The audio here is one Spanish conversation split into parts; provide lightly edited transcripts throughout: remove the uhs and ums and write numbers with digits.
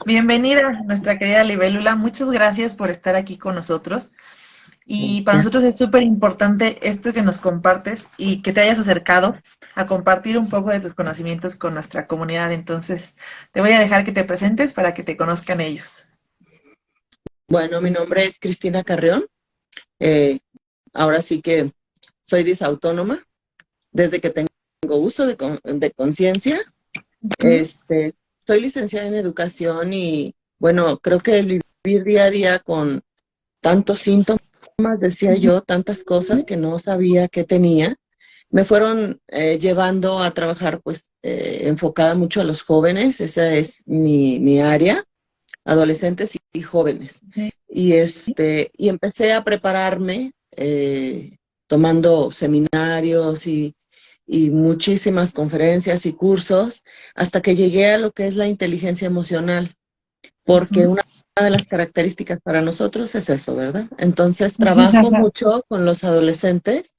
Bienvenida, nuestra querida Libélula. Muchas gracias por estar aquí con nosotros. Y para Gracias. nosotros es súper importante esto que nos compartes y que te hayas acercado a compartir un poco de tus conocimientos con nuestra comunidad. Entonces, te voy a dejar que te presentes para que te conozcan ellos. Bueno, mi nombre es Cristina Carrión. Eh, Ahora sí que soy disautónoma desde que tengo uso de conciencia. Ujú. Este, Soy licenciada en educación y bueno, creo que el vivir día a día con tantos síntomas, decía yo, tantas cosas que no sabía que tenía, me fueron llevando a trabajar pues enfocada mucho a los jóvenes. Esa es mi área, adolescentes y jóvenes. Y empecé a prepararme tomando seminarios y muchísimas conferencias y cursos hasta que llegué a lo que es la inteligencia emocional, porque Ujú. una de las características para nosotros es eso, ¿verdad? Entonces trabajo mucho con los adolescentes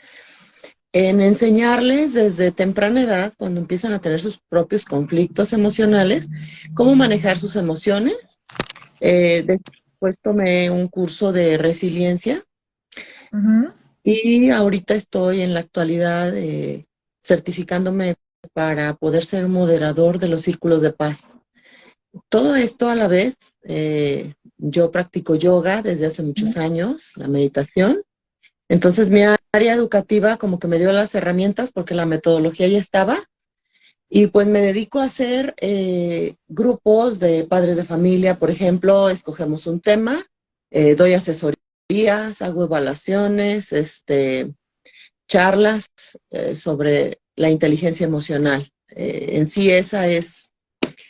en enseñarles desde temprana edad, cuando empiezan a tener sus propios conflictos emocionales, cómo manejar sus emociones. Después tomé un curso de resiliencia Ujú. y ahorita estoy en la actualidad certificándome para poder ser moderador de los círculos de paz. Todo esto a la vez, yo practico yoga desde hace muchos años, la meditación. Entonces mi área educativa como que me dio las herramientas porque la metodología ya estaba. Y pues me dedico a hacer grupos de padres de familia, por ejemplo, escogemos un tema, doy asesorías, hago evaluaciones, charlas sobre la inteligencia emocional. En sí esa es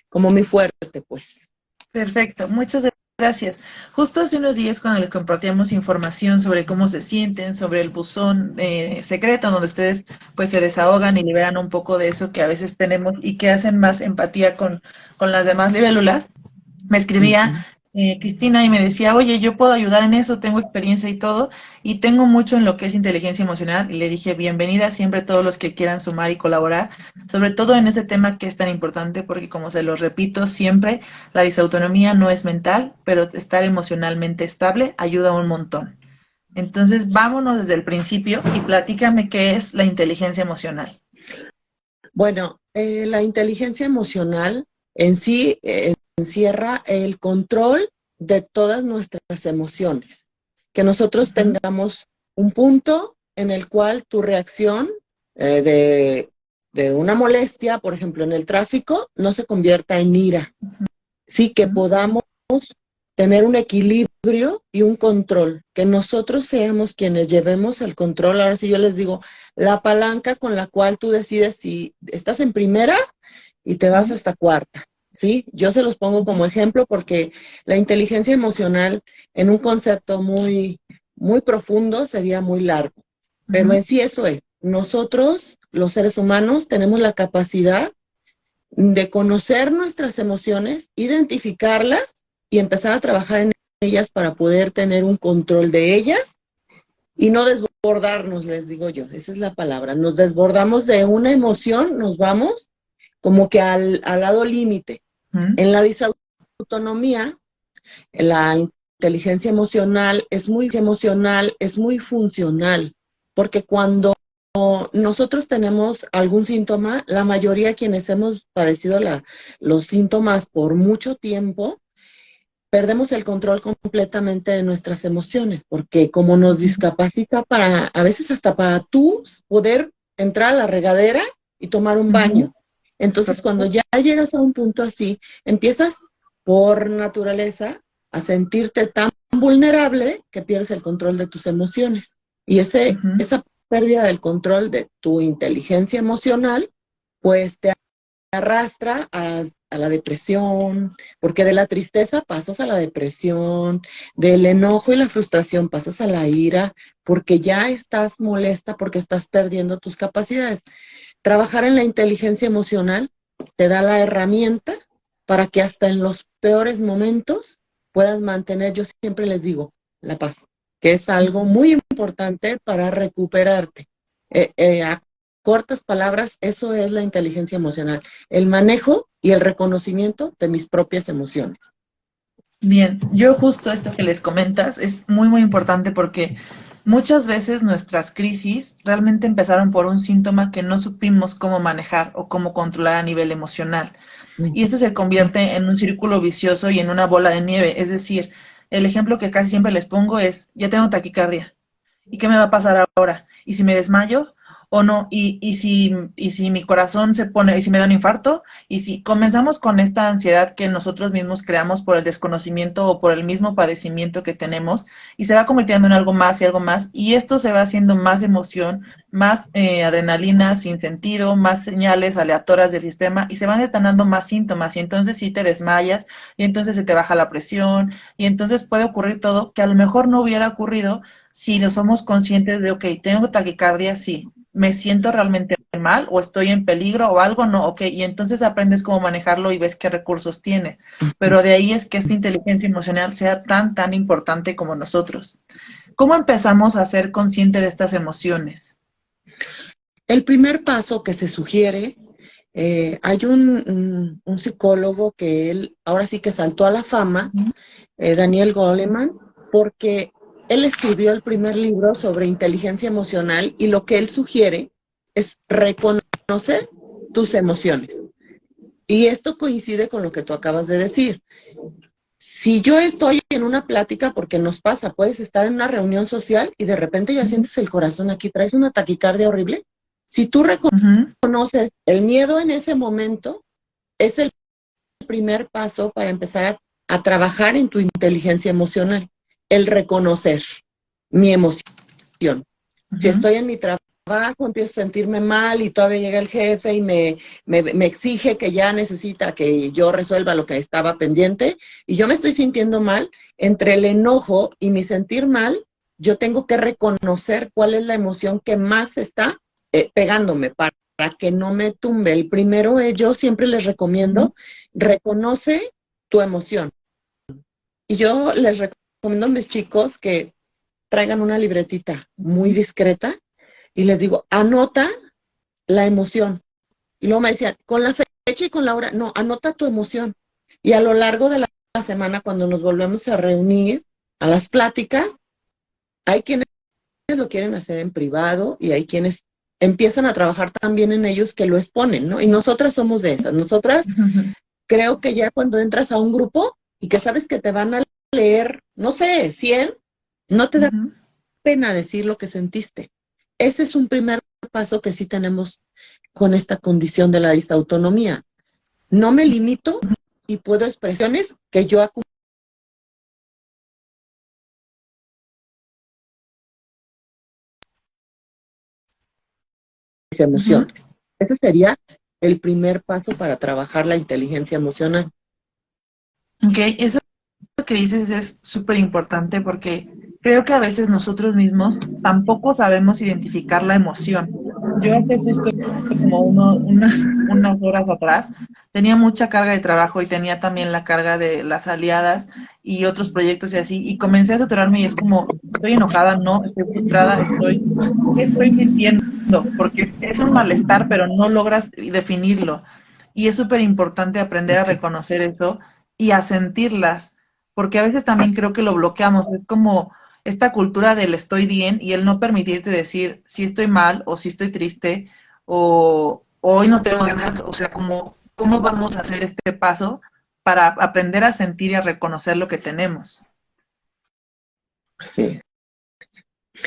como mi fuerte, pues. Perfecto, muchas gracias. Justo hace unos días cuando les compartíamos información sobre cómo se sienten, sobre el buzón secreto, donde ustedes pues se desahogan y liberan un poco de eso que a veces tenemos y que hacen más empatía con las demás libélulas, me escribía Ujú. Cristina y me decía, oye, yo puedo ayudar en eso, tengo experiencia y todo, y tengo mucho en lo que es inteligencia emocional, y le dije, bienvenida siempre todos los que quieran sumar y colaborar, sobre todo en ese tema que es tan importante, porque como se los repito siempre, la disautonomía no es mental, pero estar emocionalmente estable ayuda un montón. Entonces, vámonos desde el principio y platícame qué es la inteligencia emocional. Bueno, la inteligencia emocional en sí encierra el control de todas nuestras emociones. Que nosotros Ujú. tengamos un punto en el cual tu reacción eh, de, de una molestia, por ejemplo, en el tráfico, no se convierta en ira. Sí, que Ujú. podamos tener un equilibrio y un control, que nosotros seamos quienes llevemos el control. Ahora sí yo les digo, la palanca con la cual tú decides si estás en primera y te vas Ujú. hasta cuarta, ¿sí? Yo se los pongo como ejemplo porque la inteligencia emocional en un concepto muy profundo sería muy largo, pero Ujú. en sí eso es. Nosotros, los seres humanos, tenemos la capacidad de conocer nuestras emociones, identificarlas y empezar a trabajar en ellas para poder tener un control de ellas y no desbordarnos, les digo yo, esa es la palabra. Nos desbordamos de una emoción, nos vamos como que al lado límite. Ujú. En la disautonomía, la inteligencia emocional, es muy funcional, porque cuando nosotros tenemos algún síntoma, la mayoría quienes hemos padecido los síntomas por mucho tiempo, perdemos el control completamente de nuestras emociones, porque como nos discapacita para, a veces hasta para tú poder entrar a la regadera y tomar un Ujú. baño. Entonces, cuando Correcto. ya llegas a un punto así, empiezas por naturaleza a sentirte tan vulnerable que pierdes el control de tus emociones. Y Ujú. esa pérdida del control de tu inteligencia emocional, pues te arrastra a la depresión, porque de la tristeza pasas a la depresión, del enojo y la frustración pasas a la ira, porque ya estás molesta, porque estás perdiendo tus capacidades. Trabajar en la inteligencia emocional te da la herramienta para que hasta en los peores momentos puedas mantener, yo siempre les digo, la paz, que es algo muy importante para recuperarte. A cortas palabras, eso es la inteligencia emocional, el manejo y el reconocimiento de mis propias emociones. Bien, yo justo esto que les comentas es muy, muy importante porque muchas veces nuestras crisis realmente empezaron por un síntoma que no supimos cómo manejar o cómo controlar a nivel emocional. Y esto se convierte en un círculo vicioso y en una bola de nieve. Es decir, el ejemplo que casi siempre les pongo es, ya tengo taquicardia. ¿Y qué me va a pasar ahora? ¿Y si me desmayo o no? ¿Y si mi corazón se pone, y si me da un infarto? Y si comenzamos con esta ansiedad que nosotros mismos creamos por el desconocimiento o por el mismo padecimiento que tenemos, y se va convirtiendo en algo más y algo más, y esto se va haciendo más emoción, más adrenalina sin sentido, más señales aleatorias del sistema, y se van detonando más síntomas, y entonces sí te desmayas, y entonces se te baja la presión, y entonces puede ocurrir todo que a lo mejor no hubiera ocurrido si no somos conscientes de, ok, tengo taquicardia, sí, me siento realmente mal o estoy en peligro o algo, no, ok, y entonces aprendes cómo manejarlo y ves qué recursos tiene. Pero de ahí es que esta inteligencia emocional sea tan, tan importante como nosotros. ¿Cómo empezamos a ser consciente de estas emociones? El primer paso que se sugiere, hay un psicólogo que él ahora sí que saltó a la fama, Daniel Goleman, porque él escribió el primer libro sobre inteligencia emocional y lo que él sugiere es reconocer tus emociones. Y esto coincide con lo que tú acabas de decir. Si yo estoy en una plática, porque nos pasa, puedes estar en una reunión social y de repente ya sientes el corazón aquí, traes una taquicardia horrible. Si tú Ujú, reconoces el miedo en ese momento, es el primer paso para empezar a trabajar en tu inteligencia emocional, el reconocer mi emoción. Si ujú, estoy en mi trabajo, empiezo a sentirme mal y todavía llega el jefe y me exige que ya necesita que yo resuelva lo que estaba pendiente y yo me estoy sintiendo mal, entre el enojo y mi sentir mal, yo tengo que reconocer cuál es la emoción que más está pegándome para que no me tumbe. El primero es, yo siempre les ujú, recomiendo, reconoce tu emoción. Y yo les recomiendo a mis chicos que traigan una libretita muy ujú, discreta y les digo, anota la emoción. Y luego me decían, con la fecha y con la hora, no, anota tu emoción. Y a lo largo de la semana, cuando nos volvemos a reunir a las pláticas, hay quienes lo quieren hacer en privado y hay quienes empiezan a trabajar también en ellos que lo exponen, ¿no? Y nosotras somos de esas. Nosotras ujú, creo que ya cuando entras a un grupo y que sabes que te van a leer, no sé, 100, no te da ujú, pena decir lo que sentiste. Ese es un primer paso que sí tenemos con esta condición de la disautonomía. No me limito y puedo expresiones que yo acumulo mis ujú. emociones. Ese sería el primer paso para trabajar la inteligencia emocional. Ok, eso que dices es súper importante porque creo que a veces nosotros mismos tampoco sabemos identificar la emoción. Yo hace justo como unas horas atrás tenía mucha carga de trabajo y tenía también la carga de las aliadas y otros proyectos y así, y comencé a saturarme y es como, estoy enojada, no, estoy frustrada, ¿qué estoy sintiendo? Porque es un malestar, pero no logras definirlo. Y es súper importante aprender a Okay. reconocer eso y a sentirlas porque a veces también creo que lo bloqueamos, es como esta cultura del estoy bien y el no permitirte decir si estoy mal o si estoy triste o hoy no tengo ganas, o sea, cómo vamos a hacer este paso para aprender a sentir y a reconocer lo que tenemos. Sí.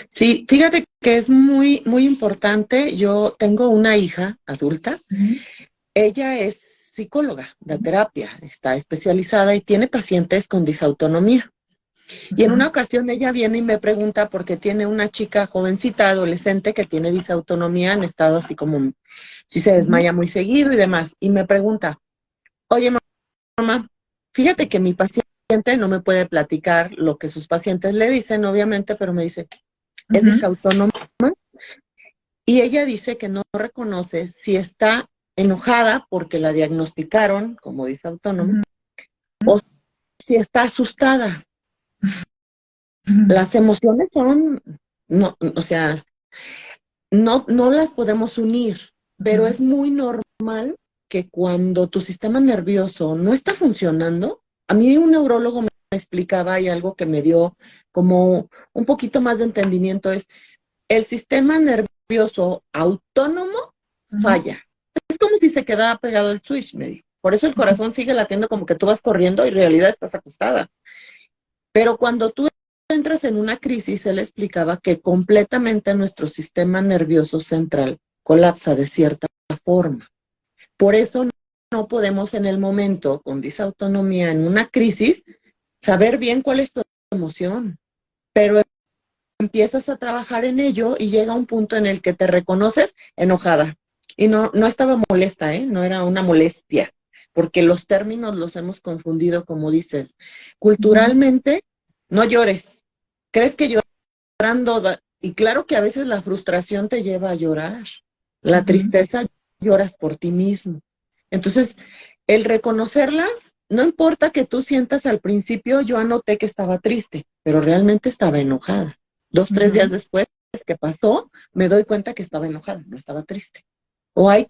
Sí, fíjate que es muy, muy importante. Yo tengo una hija adulta. Ujú, Ella es psicóloga de terapia, está especializada y tiene pacientes con disautonomía. Y en ujú, una ocasión ella viene y me pregunta porque tiene una chica jovencita, adolescente, que tiene disautonomía en estado así como si se ujú, desmaya muy seguido y demás. Y me pregunta, oye mamá, fíjate que mi paciente no me puede platicar lo que sus pacientes le dicen, obviamente, pero me dice, es ujú, disautónoma. Y ella dice que no reconoce si está enojada porque la diagnosticaron como disautónoma ujú, o si está asustada. Las emociones son, no, o sea, no las podemos unir, pero ujú, es muy normal que cuando tu sistema nervioso no está funcionando, a mí un neurólogo explicaba y algo que me dio como un poquito más de entendimiento es el sistema nervioso autónomo Ujú, falla. Es como si se quedaba pegado el switch, me dijo. Por eso el corazón sigue latiendo como que tú vas corriendo y en realidad estás acostada. Pero cuando tú entras en una crisis, él explicaba que completamente nuestro sistema nervioso central colapsa de cierta forma. Por eso no podemos en el momento, con disautonomía, en una crisis, saber bien cuál es tu emoción. Pero empiezas a trabajar en ello y llega un punto en el que te reconoces enojada. Y no estaba molesta, ¿eh? No era una molestia, porque los términos los hemos confundido, como dices. ujú, Culturalmente, no llores. ¿Crees que llorando? Y claro que a veces la frustración te lleva a llorar. La ujú, tristeza, lloras por ti mismo. Entonces, el reconocerlas, no importa que tú sientas al principio, yo anoté que estaba triste, pero realmente estaba enojada. 2, 3 días ujú. después que pasó, me doy cuenta que estaba enojada, no estaba triste. O hay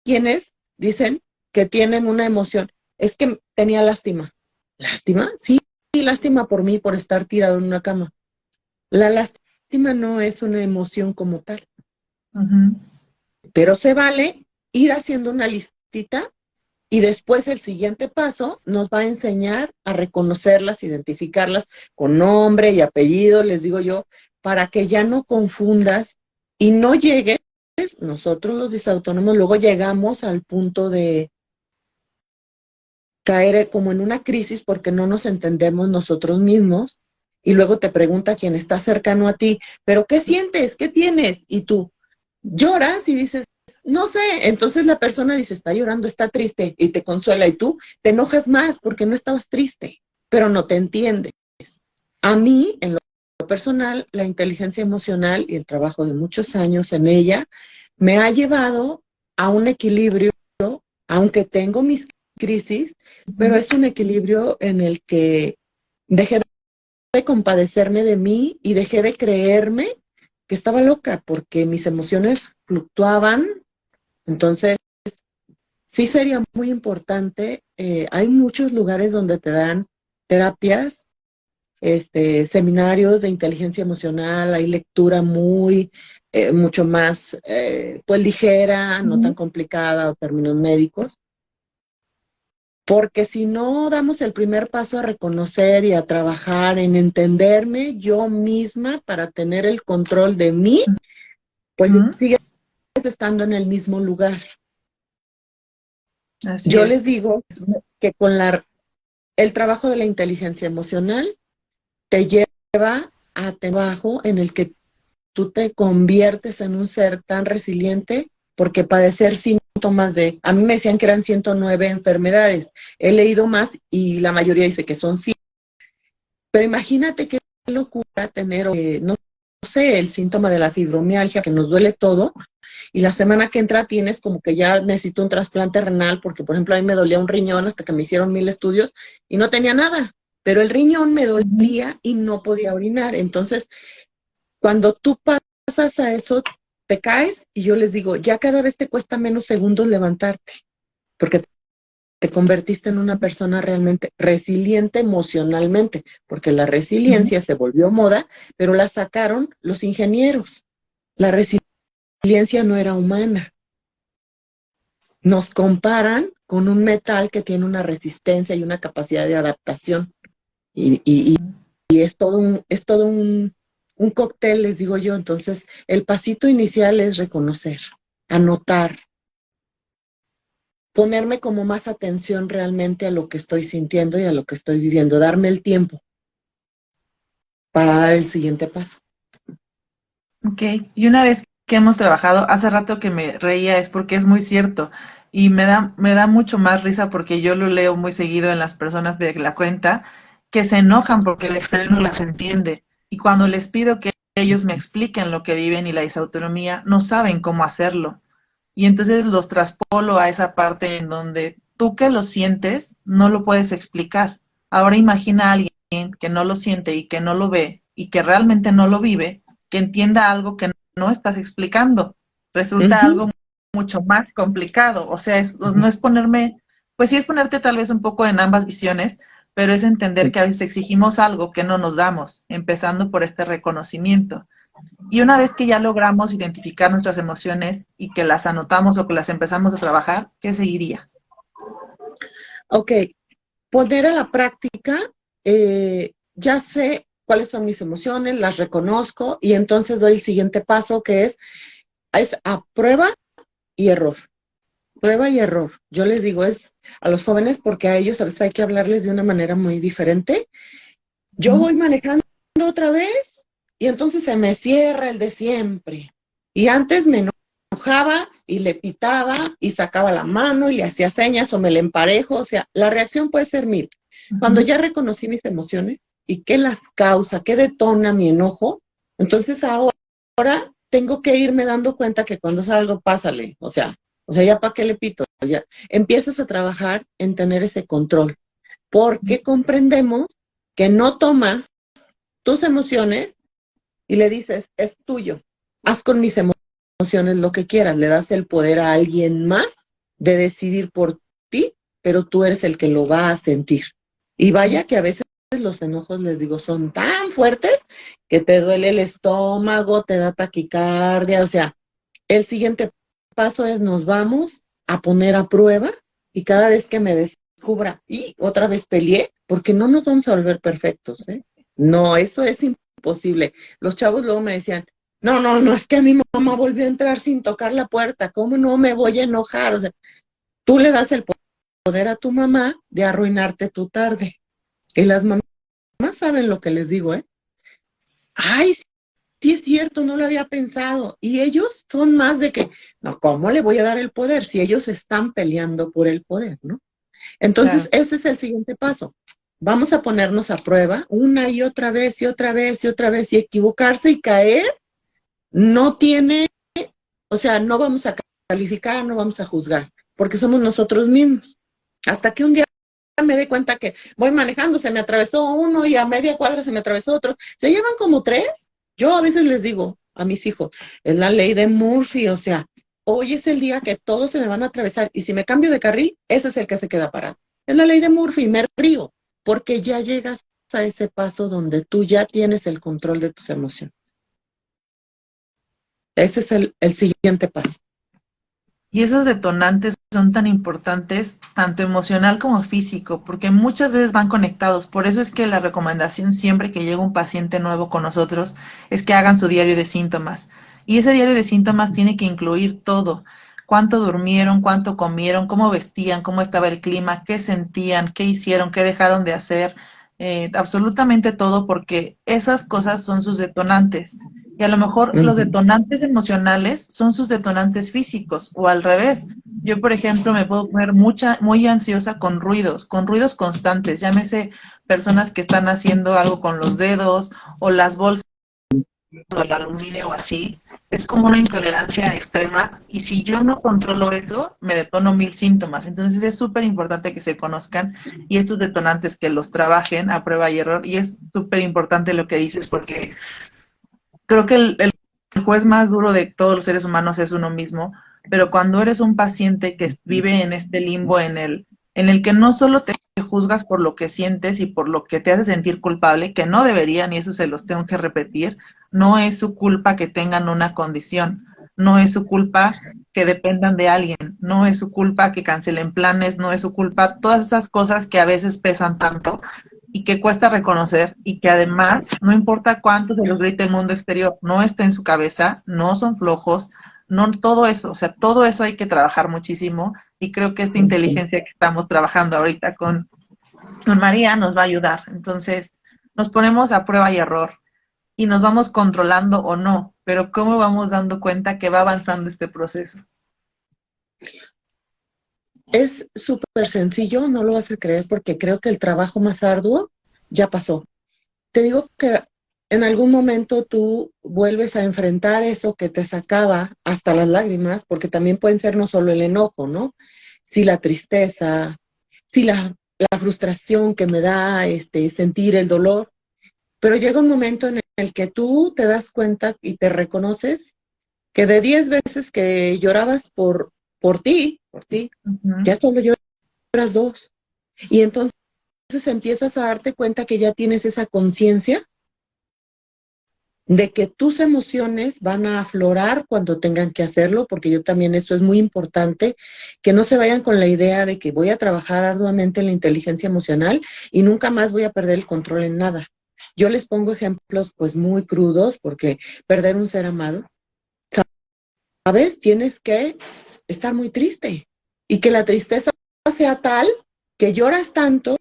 quienes dicen que tienen una emoción, es que tenía lástima. ¿Lástima? Sí, lástima por mí, por estar tirado en una cama. La lástima no es una emoción como tal, Ujú. pero se vale ir haciendo una listita y después el siguiente paso nos va a enseñar a reconocerlas, identificarlas con nombre y apellido, les digo yo, para que ya no confundas y no llegues, nosotros los disautónomos luego llegamos al punto de caer como en una crisis porque no nos entendemos nosotros mismos y luego te pregunta quien está cercano a ti, pero ¿qué sientes? ¿Qué tienes? Y tú lloras y dices, no sé, entonces la persona dice, está llorando, está triste y te consuela y tú te enojas más porque no estabas triste, pero no te entiendes. A mí, en lo personal, la inteligencia emocional y el trabajo de muchos años en ella me ha llevado a un equilibrio, aunque tengo mis crisis, pero Ujú. es un equilibrio en el que dejé de compadecerme de mí y dejé de creerme que estaba loca porque mis emociones fluctuaban. Entonces, sí sería muy importante. Hay muchos lugares donde te dan terapias, seminarios de inteligencia emocional, hay lectura mucho más, pues ligera, no tan Ujú. complicada o términos médicos. Porque si no damos el primer paso a reconocer y a trabajar en entenderme yo misma para tener el control de mí, pues Ujú. sigues estando en el mismo lugar. Así Yo es. les digo que con el trabajo de la inteligencia emocional te lleva a trabajo en el que tú te conviertes en un ser tan resiliente porque padecer síntomas a mí me decían que eran 109 enfermedades, he leído más y la mayoría dice que son 100. Pero imagínate qué locura tener, no sé, el síntoma de la fibromialgia, que nos duele todo, y la semana que entra tienes como que ya necesito un trasplante renal, porque por ejemplo a mí me dolía un riñón hasta que me hicieron 1000 estudios y no tenía nada, pero el riñón me Ujú. dolía y no podía orinar. Entonces, cuando tú pasas a eso, te caes y yo les digo, ya cada vez te cuesta menos segundos levantarte, porque te convertiste en una persona realmente resiliente emocionalmente, porque la Ujú. resiliencia se volvió moda, pero la sacaron los ingenieros. La resiliencia no era humana. Nos comparan con un metal que tiene una resistencia y una capacidad de adaptación. Y es todo un cóctel, les digo yo. Entonces, el pasito inicial es reconocer, anotar, ponerme como más atención realmente a lo que estoy sintiendo y a lo que estoy viviendo, darme el tiempo para dar el siguiente paso. Ok, y una vez que hemos trabajado, hace rato que me reía es porque es muy cierto y me da mucho más risa porque yo lo leo muy seguido en las personas de la cuenta que se enojan porque el exterior no las entiende y cuando les pido que ellos me expliquen lo que viven y la disautonomía, no saben cómo hacerlo. Y entonces los traspolo a esa parte en donde tú que lo sientes no lo puedes explicar. Ahora imagina a alguien que no lo siente y que no lo ve y que realmente no lo vive, que entienda algo que no estás explicando. Resulta Ujú. algo mucho más complicado. O sea, no es ponerme, pues sí es ponerte tal vez un poco en ambas visiones, pero es entender que a veces exigimos algo que no nos damos, empezando por este reconocimiento. Y una vez que ya logramos identificar nuestras emociones y que las anotamos o que las empezamos a trabajar, ¿qué seguiría? Ok, poner a la práctica, ya sé cuáles son mis emociones, las reconozco y entonces doy el siguiente paso que es a prueba y error. Prueba y error. Yo les digo es a los jóvenes porque a ellos a veces hay que hablarles de una manera muy diferente. Yo voy manejando otra vez y entonces se me cierra el de siempre. Y antes me enojaba y le pitaba y sacaba la mano y le hacía señas o me le emparejo. O sea, la reacción puede ser mil. Cuando ya reconocí mis emociones y qué las causa, qué detona mi enojo, entonces ahora tengo que irme dando cuenta que cuando salgo, pásale. O sea, ya para qué le pito. Ya empiezas a trabajar en tener ese control, porque comprendemos que no tomas tus emociones y le dices, es tuyo, haz con mis emociones lo que quieras, le das el poder a alguien más de decidir por ti, pero tú eres el que lo va a sentir. Y vaya que a veces los enojos, les digo, son tan fuertes que te duele el estómago, te da taquicardia, o sea, el siguiente paso es nos vamos a poner a prueba y cada vez que me descubra y otra vez peleé, porque no nos vamos a volver perfectos, ¿eh? No, eso es imposible. Los chavos luego me decían, no, es que a mi mamá volvió a entrar sin tocar la puerta, ¿cómo no me voy a enojar? O sea, tú le das el poder a tu mamá de arruinarte tu tarde. Y las mamás saben lo que les digo, ¿eh? Ay, sí es cierto, no lo había pensado. Y ellos son más de que, no, ¿cómo le voy a dar el poder si ellos están peleando por el poder, ¿no? Entonces, Claro. ese es el siguiente paso. Vamos a ponernos a prueba una y otra vez y otra vez y otra vez y equivocarse y caer no tiene, o sea, no vamos a calificar, no vamos a juzgar, porque somos nosotros mismos. Hasta que un día me dé cuenta que voy manejando, se me atravesó uno y a media cuadra se me atravesó otro. Se llevan como tres. Yo a veces les digo a mis hijos, es la ley de Murphy, o sea, hoy es el día que todos se me van a atravesar y si me cambio de carril, ese es el que se queda parado. Es la ley de Murphy, me río, porque ya llegas a ese paso donde tú ya tienes el control de tus emociones. Ese es el siguiente paso. Y esos detonantes son tan importantes, tanto emocional como físico, porque muchas veces van conectados. Por eso es que la recomendación siempre que llega un paciente nuevo con nosotros es que hagan su diario de síntomas. Y ese diario de síntomas tiene que incluir todo. Cuánto durmieron, cuánto comieron, cómo vestían, cómo estaba el clima, qué sentían, qué hicieron, qué dejaron de hacer. Absolutamente todo, porque esas cosas son sus detonantes. Y a lo mejor los Uh-huh. detonantes emocionales son sus detonantes físicos, o al revés. Yo, por ejemplo, me puedo poner muy ansiosa con ruidos constantes, llámese personas que están haciendo algo con los dedos, o las bolsas, o el aluminio, o así. Es como una intolerancia extrema, y si yo no controlo eso, me detono mil síntomas. Entonces es súper importante que se conozcan y estos detonantes que los trabajen a prueba y error. Y es súper importante lo que dices, porque creo que el juez más duro de todos los seres humanos es uno mismo, pero cuando eres un paciente que vive en este limbo en el que no solo te juzgas por lo que sientes y por lo que te hace sentir culpable, que no deberían, y eso se los tengo que repetir, no es su culpa que tengan una condición, no es su culpa que dependan de alguien, no es su culpa que cancelen planes, no es su culpa, todas esas cosas que a veces pesan tanto y que cuesta reconocer y que además, no importa cuánto se los grite el mundo exterior, no está en su cabeza, no son flojos, no todo eso, o sea, todo eso hay que trabajar muchísimo y creo que esta Okay. inteligencia que estamos trabajando ahorita con María nos va a ayudar. Entonces, nos ponemos a prueba y error y nos vamos controlando o no, pero cómo vamos dando cuenta que va avanzando este proceso. Es súper sencillo, no lo vas a creer porque creo que el trabajo más arduo ya pasó. Te digo que en algún momento tú vuelves a enfrentar eso que te sacaba hasta las lágrimas, porque también pueden ser no solo el enojo, ¿no? Sí, la tristeza, sí, la frustración que me da sentir el dolor, pero llega un momento en el que tú te das cuenta y te reconoces que de 10 veces que llorabas por ti, Uh -huh. ya solo lloras dos. Y entonces empiezas a darte cuenta que ya tienes esa conciencia de que tus emociones van a aflorar cuando tengan que hacerlo, porque yo también esto es muy importante, que no se vayan con la idea de que voy a trabajar arduamente en la inteligencia emocional y nunca más voy a perder el control en nada. Yo les pongo ejemplos pues muy crudos, porque perder un ser amado, ¿sabes? Tienes que estar muy triste y que la tristeza sea tal que lloras tanto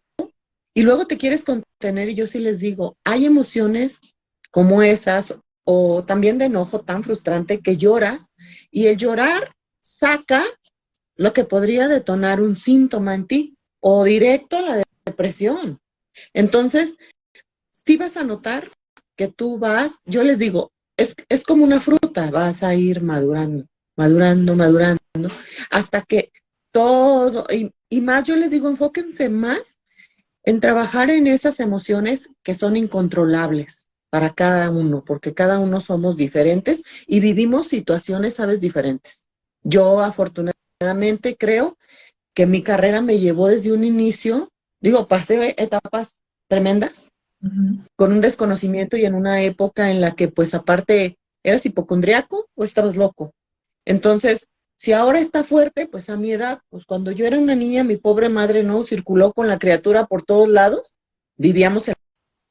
y luego te quieres contener. Y yo sí les digo, hay emociones como esas o también de enojo tan frustrante que lloras, y el llorar saca lo que podría detonar un síntoma en ti o directo a la depresión. Entonces, sí vas a notar que tú vas, yo les digo, es como una fruta, vas a ir madurando, madurando, madurando, hasta que todo, y más yo les digo, enfóquense más en trabajar en esas emociones que son incontrolables para cada uno, porque cada uno somos diferentes y vivimos situaciones, sabes, diferentes. Yo afortunadamente creo que mi carrera me llevó desde un inicio, digo, pasé etapas tremendas, con un desconocimiento y en una época en la que pues aparte eras hipocondriaco o estabas loco. Entonces, si ahora está fuerte, pues a mi edad, pues cuando yo era una niña, mi pobre madre no circuló con la criatura por todos lados, vivíamos en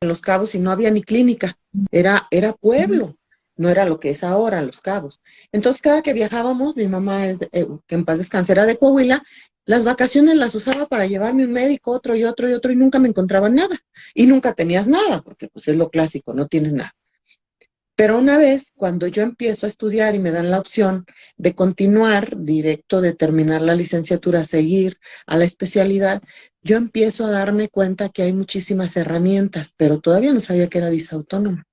Los Cabos y no había ni clínica, era pueblo, no era lo que es ahora, Los Cabos. Entonces, cada que viajábamos, mi mamá es, que en paz descanse, era de Coahuila, las vacaciones las usaba para llevarme un médico, otro y otro y otro, y nunca me encontraban nada. Y nunca tenías nada, porque pues es lo clásico, no tienes nada. Pero una vez, cuando yo empiezo a estudiar y me dan la opción de continuar directo, de terminar la licenciatura, seguir a la especialidad, yo empiezo a darme cuenta que hay muchísimas herramientas, pero todavía no sabía que era disautónoma.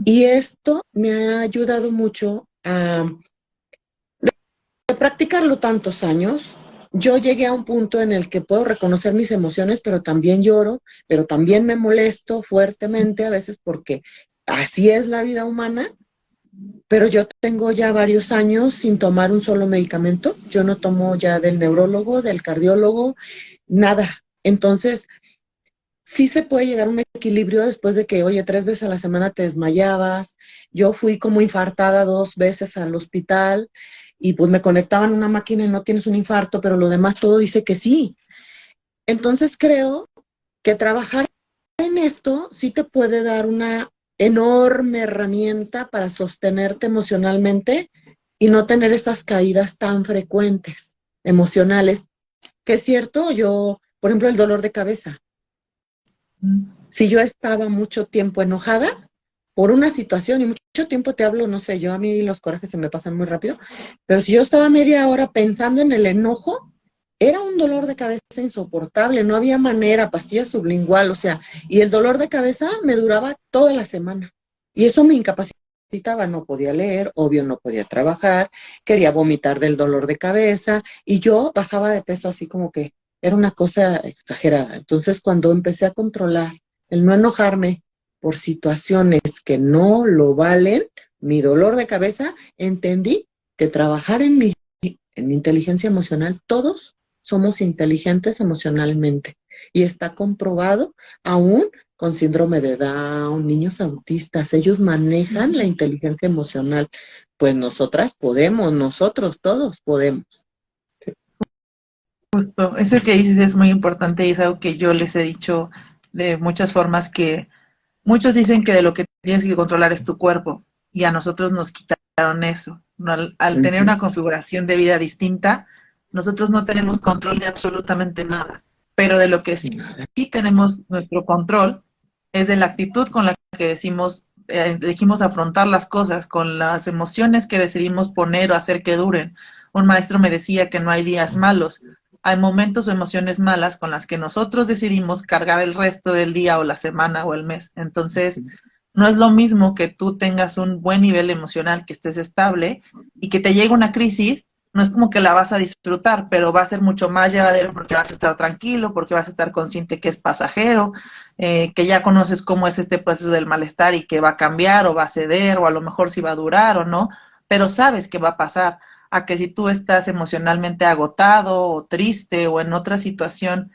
Y esto me ha ayudado mucho a practicarlo tantos años. Yo llegué a un punto en el que puedo reconocer mis emociones, pero también lloro, pero también me molesto fuertemente a veces porque así es la vida humana. Pero yo tengo ya varios años sin tomar un solo medicamento. Yo no tomo ya del neurólogo, del cardiólogo, nada. Entonces, sí se puede llegar a un equilibrio después de que, oye, 3 veces a la semana te desmayabas. Yo fui como infartada 2 veces al hospital y pues me conectaban a una máquina y no tienes un infarto, pero lo demás todo dice que sí. Entonces creo que trabajar en esto sí te puede dar una enorme herramienta para sostenerte emocionalmente y no tener esas caídas tan frecuentes emocionales, que es cierto, yo, por ejemplo, el dolor de cabeza. Si yo estaba mucho tiempo enojada por una situación, y mucho tiempo te hablo, no sé, yo a mí los corajes se me pasan muy rápido, pero si yo estaba media hora pensando en el enojo, era un dolor de cabeza insoportable, no había manera, pastilla sublingual, o sea, y el dolor de cabeza me duraba toda la semana. Y eso me incapacitaba, no podía leer, obvio no podía trabajar, quería vomitar del dolor de cabeza, y yo bajaba de peso así como que era una cosa exagerada. Entonces, cuando empecé a controlar el no enojarme por situaciones que no lo valen, mi dolor de cabeza, entendí que trabajar en mi inteligencia emocional, todos somos inteligentes emocionalmente y está comprobado aún con síndrome de Down, niños autistas, ellos manejan la inteligencia emocional. Pues nosotras podemos, nosotros todos podemos. Justo, eso que dices es muy importante y es algo que yo les he dicho de muchas formas, que muchos dicen que de lo que tienes que controlar es tu cuerpo y a nosotros nos quitaron eso. Al tener una configuración de vida distinta, nosotros no tenemos control de absolutamente nada, pero de lo que sí tenemos nuestro control es de la actitud con la que elegimos afrontar las cosas, con las emociones que decidimos poner o hacer que duren. Un maestro me decía que no hay días malos, hay momentos o emociones malas con las que nosotros decidimos cargar el resto del día o la semana o el mes. Entonces, no es lo mismo que tú tengas un buen nivel emocional, que estés estable y que te llegue una crisis, no es como que la vas a disfrutar, pero va a ser mucho más llevadero porque vas a estar tranquilo, porque vas a estar consciente que es pasajero, que ya conoces cómo es este proceso del malestar y que va a cambiar o va a ceder o a lo mejor si va a durar o no, pero sabes que va a pasar. A que si tú estás emocionalmente agotado o triste o en otra situación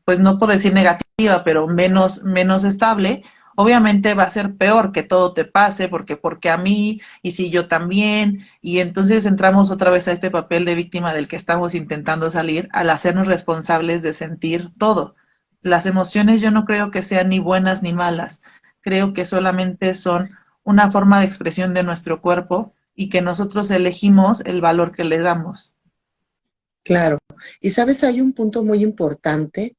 pues no puedo decir negativa, pero menos estable, obviamente va a ser peor que todo te pase, porque a mí, y si yo también, y entonces entramos otra vez a este papel de víctima del que estamos intentando salir al hacernos responsables de sentir todo. Las emociones yo no creo que sean ni buenas ni malas, creo que solamente son una forma de expresión de nuestro cuerpo y que nosotros elegimos el valor que le damos. Claro. Y sabes, hay un punto muy importante.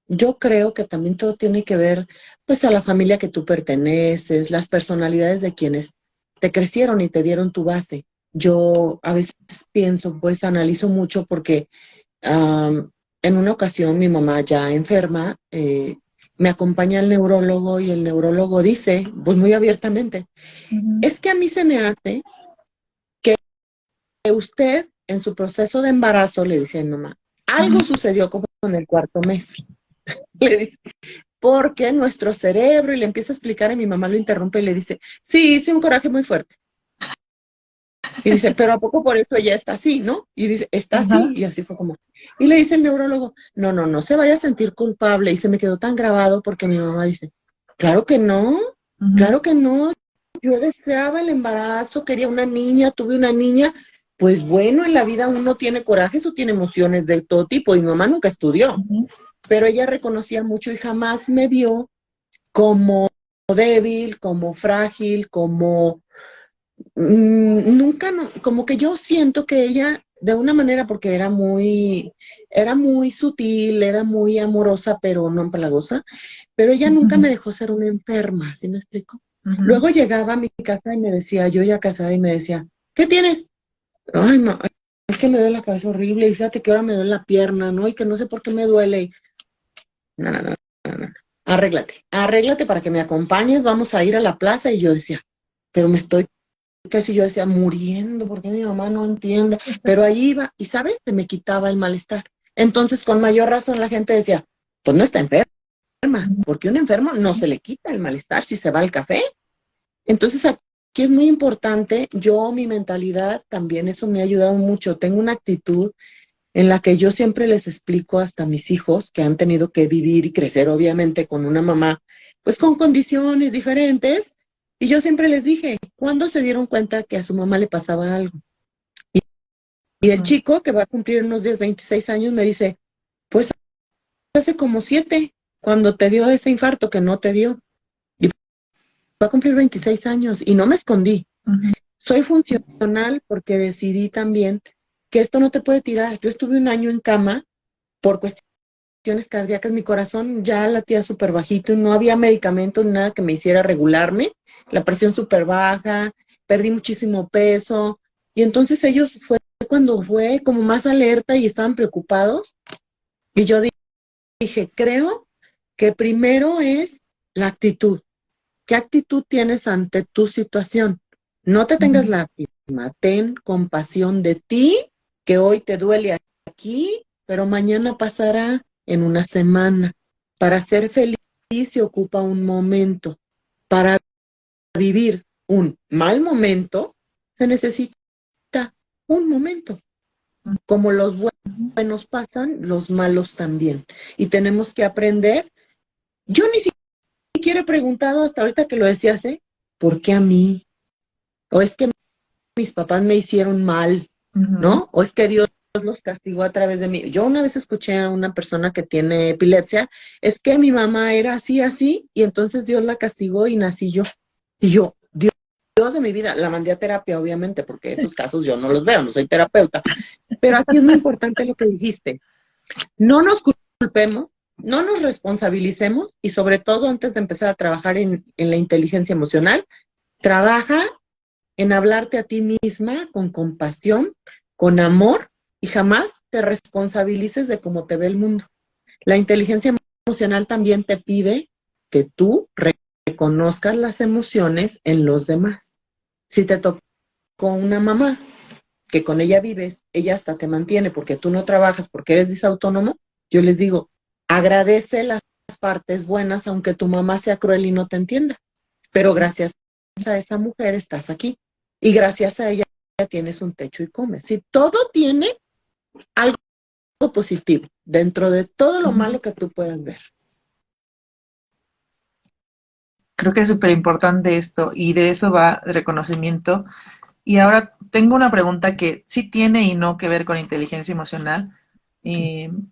Yo creo que también todo tiene que ver, pues, a la familia que tú perteneces, las personalidades de quienes te crecieron y te dieron tu base. Yo a veces pienso, pues, analizo mucho porque en una ocasión mi mamá ya enferma, me acompaña el neurólogo y el neurólogo dice, pues muy abiertamente, Ujú. es que a mí se me hace que usted en su proceso de embarazo, le dice a mi mamá, algo Ujú. sucedió como en el cuarto mes. Le dice, porque nuestro cerebro, y le empieza a explicar, y mi mamá lo interrumpe y le dice, sí, hice un coraje muy fuerte. Y dice, pero ¿a poco por eso ella está así, no? Y dice, está así, Ajá. y así fue como. Y le dice el neurólogo, no, no, no se vaya a sentir culpable. Y se me quedó tan grabado porque mi mamá dice, Ujú. claro que no. Yo deseaba el embarazo, quería una niña, tuve una niña. Pues bueno, en la vida uno tiene corajes o tiene emociones de todo tipo. Y mi mamá nunca estudió, Ujú. pero ella reconocía mucho y jamás me vio como débil, como frágil, como nunca, como que yo siento que ella, de una manera, porque era muy sutil, era muy amorosa, pero no empalagosa, pero ella nunca me Ujú. dejó ser una enferma, ¿sí me explico? Ujú. Luego llegaba a mi casa y me decía, yo ya casada, y me decía, ¿qué tienes? Ay, es que me duele la cabeza horrible, y fíjate que ahora me duele la pierna, ¿no? Y que no sé por qué me duele. No, no, no, no, no. Arréglate para que me acompañes, vamos a ir a la plaza. Y yo decía, pero me estoy casi yo decía muriendo, porque mi mamá no entiende, pero ahí iba, y sabes, se me quitaba el malestar. Entonces, con mayor razón, la gente decía, pues no está enferma, porque un enfermo no se le quita el malestar si se va al café. Entonces, aquí es muy importante, mi mentalidad también, eso me ha ayudado mucho. Tengo una actitud en la que yo siempre les explico hasta a mis hijos que han tenido que vivir y crecer, obviamente, con una mamá, pues con condiciones diferentes. Y yo siempre les dije, ¿cuándo se dieron cuenta que a su mamá le pasaba algo? Y el Ujú. chico, que va a cumplir unos 10, 26 años, me dice, pues hace como 7, cuando te dio ese infarto que no te dio. Y va a cumplir 26 años y no me escondí. Ujú. Soy funcional porque decidí también que esto no te puede tirar. Yo estuve un año en cama por cuestiones cardíacas, mi corazón ya latía súper bajito y no había medicamento ni nada que me hiciera regularme, la presión súper baja, perdí muchísimo peso, y entonces ellos fue cuando fue como más alerta y estaban preocupados, y yo dije, creo que primero es la actitud. ¿Qué actitud tienes ante tu situación? No te tengas Ujú. lástima, ten compasión de ti, que hoy te duele aquí, pero mañana pasará en una semana. Para ser feliz se ocupa un momento. Para vivir un mal momento se necesita un momento. Como los buenos pasan, los malos también. Y tenemos que aprender. Yo ni siquiera he preguntado hasta ahorita que lo decías, ¿eh? ¿Por qué a mí? O es que mis papás me hicieron mal, Ujú. ¿no? O es que Dios los castigó a través de mí. Yo una vez escuché a una persona que tiene epilepsia, es que mi mamá era así, así, y entonces Dios la castigó y nací yo. Y yo, Dios de mi vida, la mandé a terapia, obviamente, porque esos casos yo no los veo, no soy terapeuta. Pero aquí es muy importante lo que dijiste. No nos culpemos, no nos responsabilicemos y sobre todo antes de empezar a trabajar en la inteligencia emocional, trabaja en hablarte a ti misma con compasión, con amor y jamás te responsabilices de cómo te ve el mundo. La inteligencia emocional también te pide que tú reconozcas las emociones en los demás. Si te tocó una mamá que con ella vives, ella hasta te mantiene porque tú no trabajas, porque eres disautónomo, yo les digo, agradece las partes buenas aunque tu mamá sea cruel y no te entienda, pero gracias a esa mujer estás aquí y gracias a ella tienes un techo y comes. Si todo tiene algo positivo dentro de todo lo malo que tú puedas ver. Creo que es súper importante esto y de eso va el reconocimiento. Y ahora tengo una pregunta que sí tiene y no que ver con inteligencia emocional,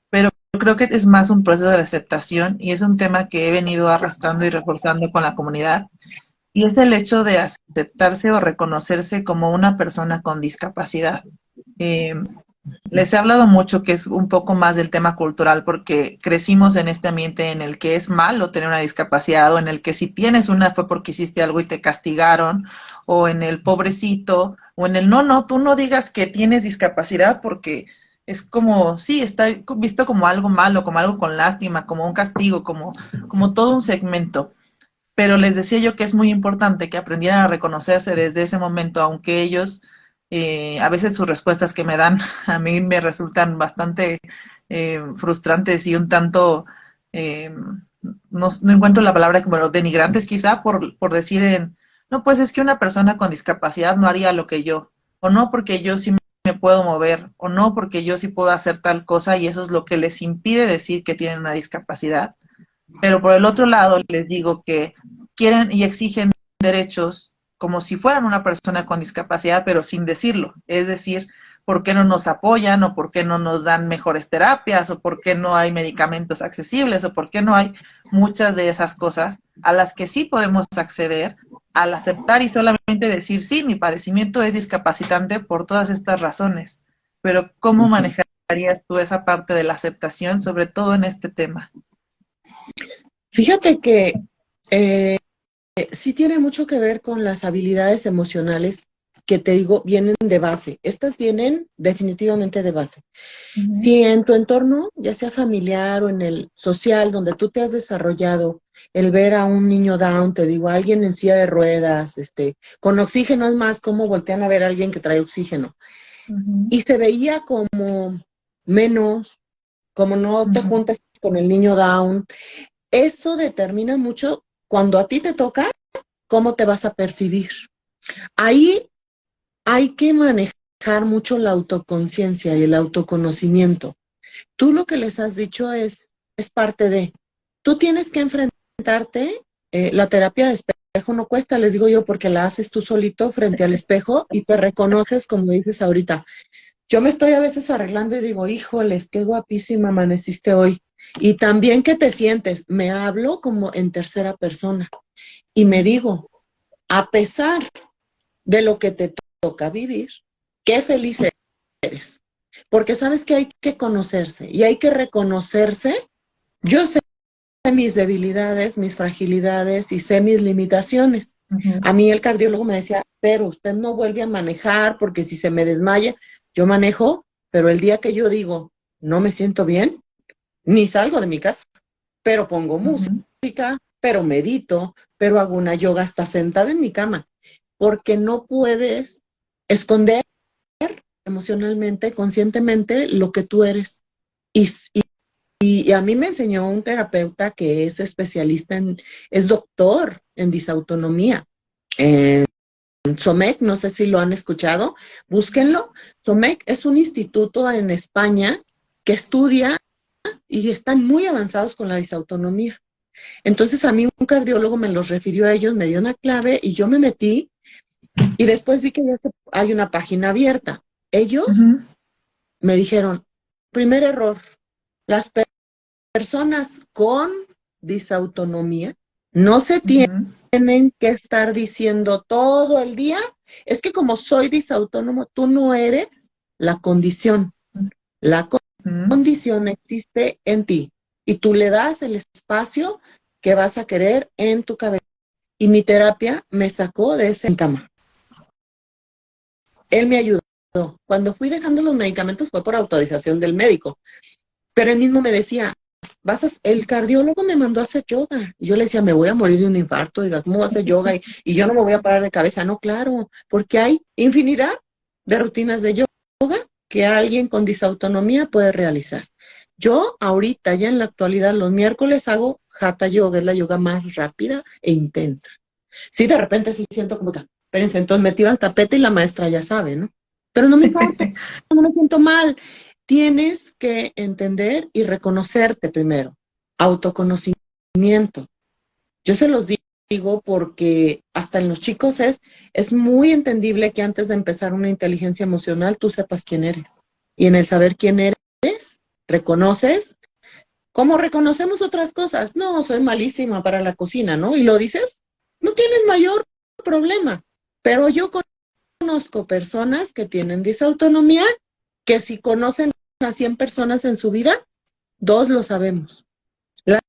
pero creo que es más un proceso de aceptación y es un tema que he venido arrastrando y reforzando con la comunidad. Y es el hecho de aceptarse o reconocerse como una persona con discapacidad. Eh, Les he hablado mucho que es un poco más del tema cultural porque crecimos en este ambiente en el que es malo tener una discapacidad o en el que si tienes una fue porque hiciste algo y te castigaron o en el pobrecito o en el no, no, tú no digas que tienes discapacidad porque es como, sí, está visto como algo malo, como algo con lástima, como un castigo, como todo un segmento. Pero les decía yo que es muy importante que aprendieran a reconocerse desde ese momento, aunque ellos, a veces sus respuestas que me dan a mí me resultan bastante frustrantes y un tanto, eh, no encuentro la palabra como denigrantes quizá por decir no, pues es que una persona con discapacidad no haría lo que yo, o no porque yo sí me puedo mover, o no porque yo sí puedo hacer tal cosa y eso es lo que les impide decir que tienen una discapacidad. Pero por el otro lado, les digo que quieren y exigen derechos como si fueran una persona con discapacidad, pero sin decirlo. Es decir, ¿por qué no nos apoyan o por qué no nos dan mejores terapias o por qué no hay medicamentos accesibles o por qué no hay muchas de esas cosas a las que sí podemos acceder al aceptar y solamente decir, sí, mi padecimiento es discapacitante por todas estas razones? Pero ¿cómo manejarías tú esa parte de la aceptación, sobre todo en este tema? Fíjate que sí tiene mucho que ver con las habilidades emocionales que te digo vienen de base. Estas vienen definitivamente de base. Si en tu entorno, ya sea familiar o en el social, donde tú te has desarrollado, el ver a un niño down, te digo, a alguien en silla de ruedas, con oxígeno, es más, como voltean a ver a alguien que trae oxígeno. Y se veía como menos, como no te juntes con el niño down. Eso determina mucho cuando a ti te toca, cómo te vas a percibir. Ahí hay que manejar mucho la autoconciencia y el autoconocimiento. Tú lo que les has dicho es parte de, tú tienes que enfrentarte, la terapia de espejo no cuesta, les digo yo, porque la haces tú solito frente al espejo y te reconoces, como dices ahorita. Yo me estoy a veces arreglando y digo, híjoles, qué guapísima amaneciste hoy. Y también que te sientes, me hablo como en tercera persona y me digo, a pesar de lo que te toca vivir, qué feliz eres. Porque sabes que hay que conocerse y hay que reconocerse. Yo sé mis debilidades, mis fragilidades y sé mis limitaciones. A mí el cardiólogo me decía, pero usted no vuelve a manejar porque si se me desmaya, yo manejo, pero el día que yo digo, no me siento bien, ni salgo de mi casa, pero pongo música, pero medito, pero hago una yoga hasta sentada en mi cama, porque no puedes esconder emocionalmente, conscientemente, lo que tú eres. Y, y a mí me enseñó un terapeuta que es especialista es doctor en disautonomía. SOMEC, no sé si lo han escuchado, búsquenlo. SOMEC es un instituto en España que estudia y están muy avanzados con la disautonomía. Entonces a mí un cardiólogo me los refirió a ellos, me dio una clave y yo me metí y después vi que ya hay una página abierta. Ellos me dijeron, primer error, las personas con disautonomía no se tienen que estar diciendo todo el día, es que como soy disautónomo, tú no eres la condición. La condición existe en ti y tú le das el espacio que vas a querer en tu cabeza. Y mi terapia me sacó de ese cama. Él me ayudó. Cuando fui dejando los medicamentos fue por autorización del médico, pero él mismo me decía, el cardiólogo me mandó a hacer yoga. Y yo le decía, me voy a morir de un infarto, diga, ¿cómo voy a hacer yoga? Y yo no me voy a parar de cabeza. No, claro, porque hay infinidad de rutinas de yoga que alguien con disautonomía puede realizar. Yo ahorita, ya en la actualidad, los miércoles hago Hatha Yoga, es la yoga más rápida e intensa. Sí, de repente sí siento como que, espérense, entonces me tiro al tapete y la maestra ya sabe, ¿no? Pero no me importa, no me siento mal. tienes que entender y reconocerte primero. Autoconocimiento. Yo se los digo porque hasta en los chicos es muy entendible que antes de empezar una inteligencia emocional tú sepas quién eres. Y en el saber quién eres, reconoces. ¿Cómo reconocemos otras cosas? No, soy malísima para la cocina, ¿no? Y lo dices, no tienes mayor problema. Pero yo conozco personas que tienen disautonomía, que si conocen a 100 personas en su vida, 2 lo sabemos. Las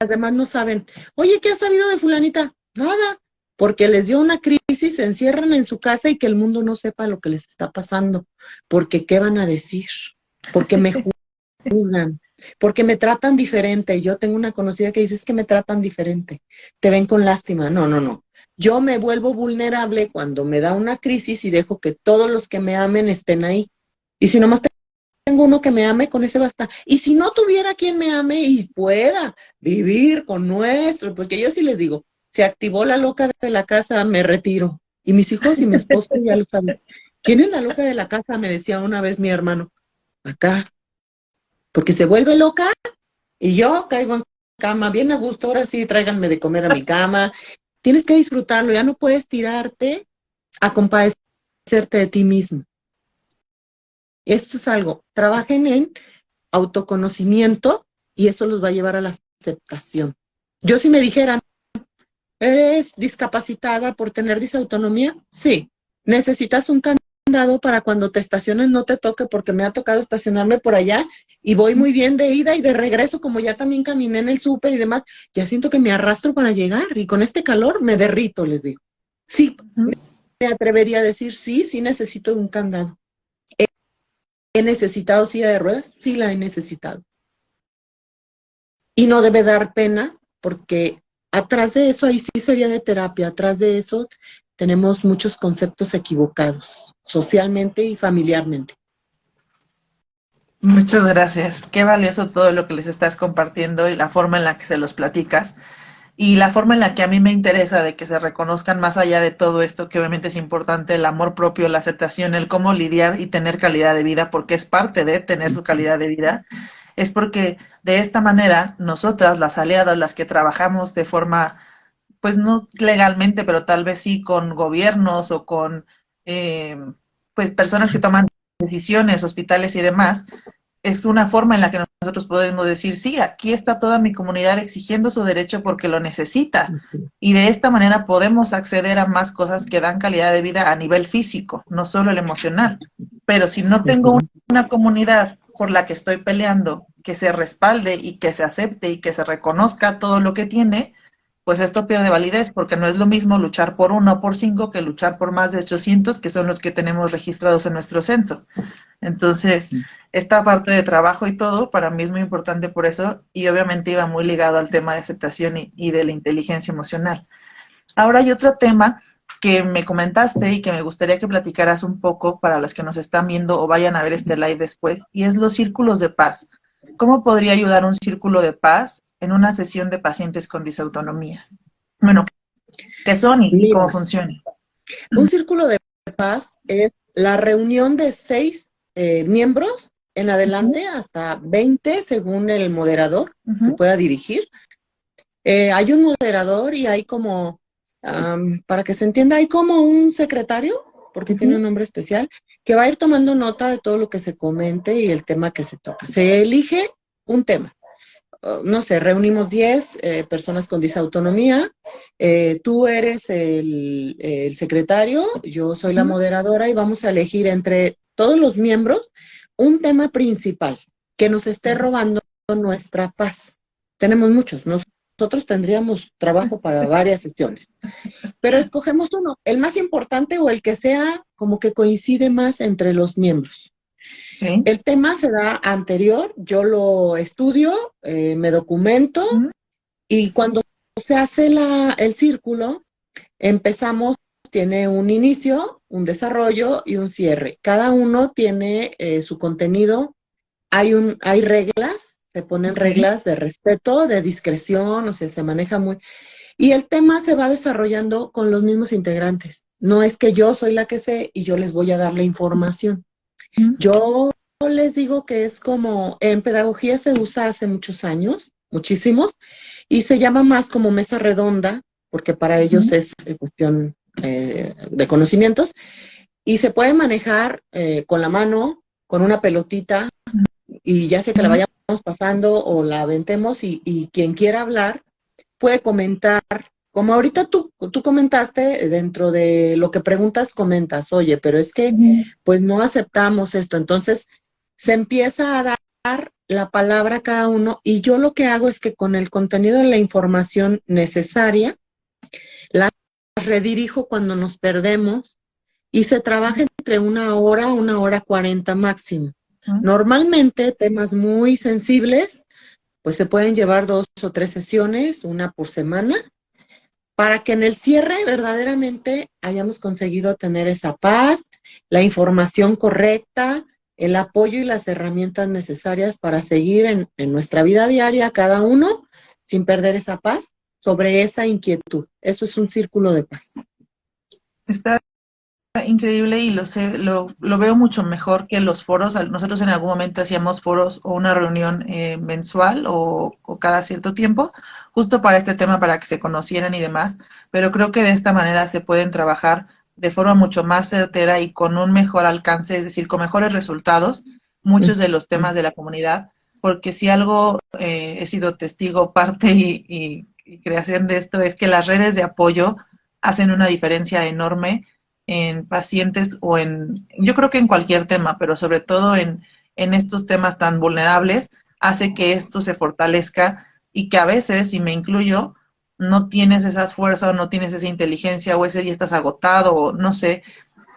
demás no saben. Oye, ¿qué has sabido de fulanita? Nada, porque les dio una crisis, se encierran en su casa y que el mundo no sepa lo que les está pasando. Porque, ¿qué van a decir? Porque me juzgan, porque me tratan diferente. Yo tengo una conocida que dice, es que me tratan diferente, te ven con lástima. No, no, no. Yo me vuelvo vulnerable cuando me da una crisis y dejo que todos los que me amen estén ahí. Y si nomás tengo uno que me ame, con ese basta. Y si no tuviera quien me ame y pueda vivir con nuestro, porque yo sí les digo, se activó la loca de la casa, me retiro. Y mis hijos y mi esposo ya lo saben. ¿Quién es la loca de la casa? Me decía una vez mi hermano. Acá. Porque se vuelve loca y yo caigo en cama bien a gusto. Ahora sí, tráiganme de comer a mi cama. Tienes que disfrutarlo, ya no puedes tirarte a compadecerte de ti mismo. Esto es algo, trabajen en autoconocimiento y eso los va a llevar a la aceptación. Yo si me dijeran, ¿eres discapacitada por tener disautonomía? Sí. ¿Necesitas un candado para cuando te estaciones no te toque? Porque me ha tocado estacionarme por allá y voy muy bien de ida y de regreso, como ya también caminé en el súper y demás, ya siento que me arrastro para llegar y con este calor me derrito, les digo. Sí, me atrevería a decir, sí, sí necesito un candado. ¿He necesitado silla de ruedas? Sí la he necesitado. Y no debe dar pena, porque atrás de eso, ahí sí sería de terapia, atrás de eso tenemos muchos conceptos equivocados, socialmente y familiarmente. Muchas gracias. Qué valioso todo lo que les estás compartiendo y la forma en la que se los platicas y la forma en la que a mí me interesa de que se reconozcan más allá de todo esto, que obviamente es importante, el amor propio, la aceptación, el cómo lidiar y tener calidad de vida, porque es parte de tener su calidad de vida, es porque de esta manera nosotras, las aliadas, las que trabajamos de forma, pues no legalmente, pero tal vez sí con gobiernos o con eh, pues personas que toman decisiones, hospitales y demás, es una forma en la que nosotros podemos decir, sí, aquí está toda mi comunidad exigiendo su derecho porque lo necesita. Y de esta manera podemos acceder a más cosas que dan calidad de vida a nivel físico, no solo el emocional. Pero si no tengo una comunidad por la que estoy peleando, que se respalde y que se acepte y que se reconozca todo lo que tiene, pues esto pierde validez, porque no es lo mismo luchar por 1 o por 5 que luchar por más de 800, que son los que tenemos registrados en nuestro censo. Entonces, esta parte de trabajo y todo, para mí es muy importante por eso, y obviamente iba muy ligado al tema de aceptación y de la inteligencia emocional. Ahora hay otro tema que me comentaste y que me gustaría que platicaras un poco para los que nos están viendo o vayan a ver este live después, y es los círculos de paz. ¿Cómo podría ayudar un círculo de paz en una sesión de pacientes con disautonomía? Bueno, ¿qué son y Mira, cómo funcionan? un círculo de paz es la reunión de 6 miembros en adelante, hasta 20 según el moderador que pueda dirigir. Hay un moderador y hay como, para que se entienda, hay como un secretario, porque tiene un nombre especial, que va a ir tomando nota de todo lo que se comente y el tema que se toca. Se elige un tema. No sé, reunimos 10 personas con disautonomía, tú eres el secretario, yo soy la moderadora y vamos a elegir entre todos los miembros un tema principal que nos esté robando nuestra paz. Tenemos muchos, nosotros tendríamos trabajo para varias sesiones, pero escogemos uno, el más importante o el que sea como que coincide más entre los miembros. ¿Sí? El tema se da anterior, yo lo estudio, me documento y cuando se hace el círculo, empezamos, tiene un inicio, un desarrollo y un cierre. Cada uno tiene su contenido, hay reglas, se ponen reglas de respeto, de discreción, o sea, se maneja muy... Y el tema se va desarrollando con los mismos integrantes. No es que yo soy la que sé y yo les voy a dar la información. Yo les digo que es como, en pedagogía se usa hace muchos años, muchísimos, y se llama más como mesa redonda, porque para ellos es cuestión de conocimientos, y se puede manejar con la mano, con una pelotita, y ya sea que la vayamos pasando o la aventemos, y quien quiera hablar puede comentar, como ahorita tú comentaste, dentro de lo que preguntas, comentas, oye, pero es que pues no aceptamos esto, entonces se empieza a dar la palabra a cada uno y yo lo que hago es que con el contenido de la información necesaria, la redirijo cuando nos perdemos y se trabaja entre 1 hora 40 máximo. Normalmente temas muy sensibles, pues se pueden llevar 2 o 3 sesiones, una por semana, para que en el cierre verdaderamente hayamos conseguido tener esa paz, la información correcta, el apoyo y las herramientas necesarias para seguir en nuestra vida diaria, cada uno, sin perder esa paz, sobre esa inquietud. Eso es un círculo de paz. Está increíble y lo sé, lo veo mucho mejor que los foros. Nosotros en algún momento hacíamos foros o una reunión mensual o cada cierto tiempo, justo para este tema, para que se conocieran y demás, pero creo que de esta manera se pueden trabajar de forma mucho más certera y con un mejor alcance, es decir, con mejores resultados, muchos de los temas de la comunidad, porque si algo he sido testigo, parte y creación de esto, es que las redes de apoyo hacen una diferencia enorme en pacientes o yo creo que en cualquier tema, pero sobre todo en estos temas tan vulnerables, hace que esto se fortalezca y que a veces, y me incluyo, no tienes esas fuerzas o no tienes esa inteligencia o ese día estás agotado o no sé,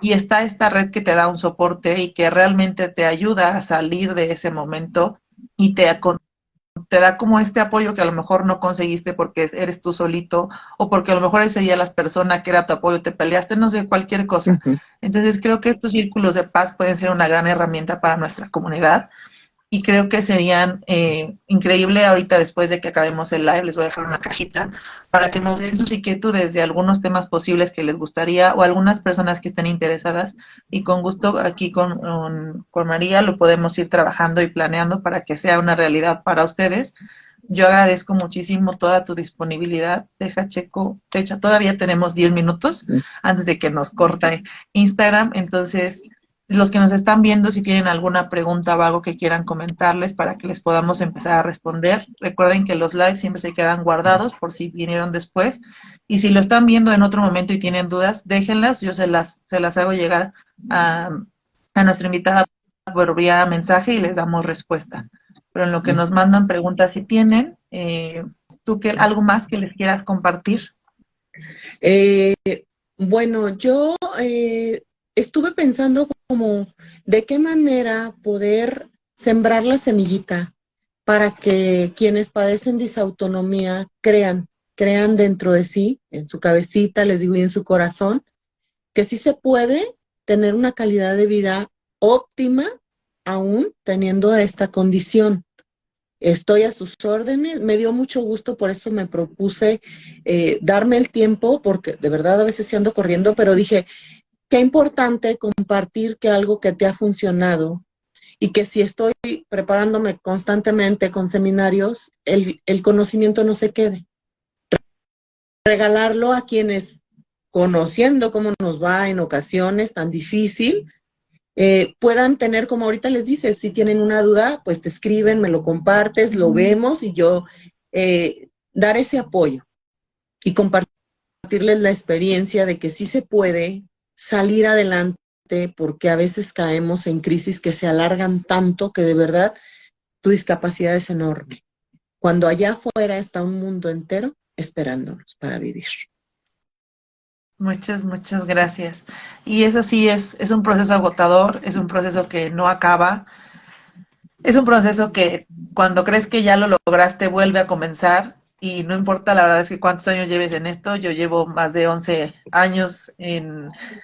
y está esta red que te da un soporte y que realmente te ayuda a salir de ese momento y te da como este apoyo que a lo mejor no conseguiste porque eres tú solito o porque a lo mejor ese día las personas que era tu apoyo te peleaste, no sé, cualquier cosa. Entonces creo que estos círculos de paz pueden ser una gran herramienta para nuestra comunidad y creo que serían increíble ahorita después de que acabemos el live, les voy a dejar una cajita para que nos den sus inquietudes de algunos temas posibles que les gustaría o algunas personas que estén interesadas y con gusto aquí con María lo podemos ir trabajando y planeando para que sea una realidad para ustedes. Yo agradezco muchísimo toda tu disponibilidad. Deja checo, fecha, todavía tenemos 10 minutos antes de que nos corte Instagram, entonces los que nos están viendo, si tienen alguna pregunta o algo que quieran comentarles para que les podamos empezar a responder, recuerden que los lives siempre se quedan guardados por si vinieron después. Y si lo están viendo en otro momento y tienen dudas, déjenlas, yo se las hago llegar a nuestra invitada por vía mensaje y les damos respuesta. Pero en lo que nos mandan preguntas si tienen, ¿tú algo más que les quieras compartir? Bueno, yo estuve pensando como de qué manera poder sembrar la semillita para que quienes padecen disautonomía crean dentro de sí, en su cabecita, les digo, y en su corazón, que sí se puede tener una calidad de vida óptima aún teniendo esta condición. Estoy a sus órdenes, me dio mucho gusto, por eso me propuse darme el tiempo, porque de verdad a veces sí ando corriendo, pero dije, qué importante compartir que algo que te ha funcionado y que si estoy preparándome constantemente con seminarios, el conocimiento no se quede. Regalarlo a quienes, conociendo cómo nos va en ocasiones tan difícil, puedan tener, como ahorita les dices, si tienen una duda, pues te escriben, me lo compartes, lo vemos y yo dar ese apoyo y compartirles la experiencia de que sí se puede salir adelante porque a veces caemos en crisis que se alargan tanto que de verdad tu discapacidad es enorme. Cuando allá afuera está un mundo entero esperándonos para vivir. Muchas, muchas gracias. Y eso sí es un proceso agotador, es un proceso que no acaba, es un proceso que cuando crees que ya lo lograste vuelve a comenzar y no importa, la verdad es que cuántos años lleves en esto, yo llevo más de 11 años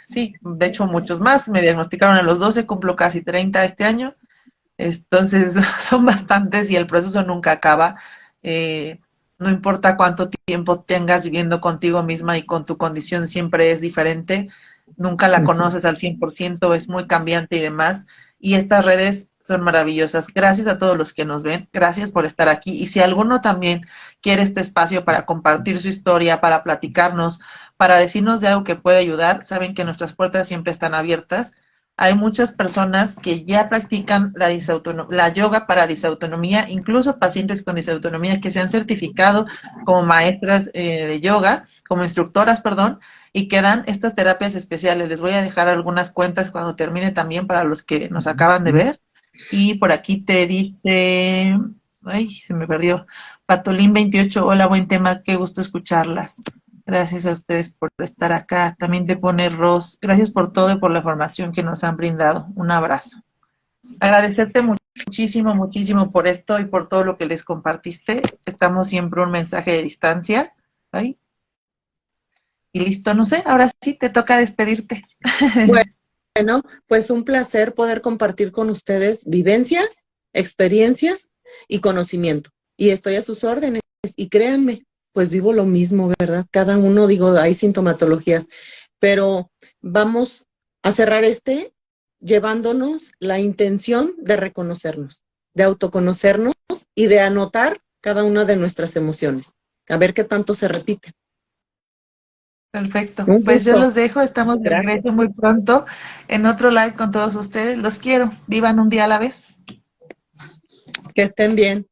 sí, de hecho muchos más, me diagnosticaron a los 12, cumplo casi 30 este año, entonces son bastantes y el proceso nunca acaba. No importa cuánto tiempo tengas viviendo contigo misma y con tu condición siempre es diferente, nunca la conoces al 100%, es muy cambiante y demás. Y estas redes son maravillosas. Gracias a todos los que nos ven, gracias por estar aquí. Y si alguno también quiere este espacio para compartir su historia, para platicarnos, para decirnos de algo que puede ayudar, saben que nuestras puertas siempre están abiertas. Hay muchas personas que ya practican la yoga para disautonomía, incluso pacientes con disautonomía que se han certificado como maestras de yoga, como instructoras, perdón, y que dan estas terapias especiales. Les voy a dejar algunas cuentas cuando termine también para los que nos acaban de ver. Y por aquí te dice, ay, se me perdió, Patolín 28, hola, buen tema, qué gusto escucharlas. Gracias a ustedes por estar acá. También te pone Ros, gracias por todo y por la información que nos han brindado. Un abrazo. Agradecerte muchísimo, muchísimo por esto y por todo lo que les compartiste. Estamos siempre un mensaje de distancia. Ay. Y listo, no sé, ahora sí te toca despedirte. Bueno, pues un placer poder compartir con ustedes vivencias, experiencias y conocimiento. Y estoy a sus órdenes. Y créanme, pues vivo lo mismo, ¿verdad? Cada uno, digo, hay sintomatologías, pero vamos a cerrar llevándonos la intención de reconocernos, de autoconocernos y de anotar cada una de nuestras emociones. A ver qué tanto se repite. Perfecto. Pues yo los dejo. Estamos de regreso muy pronto en otro live con todos ustedes. Los quiero. Vivan un día a la vez. Que estén bien.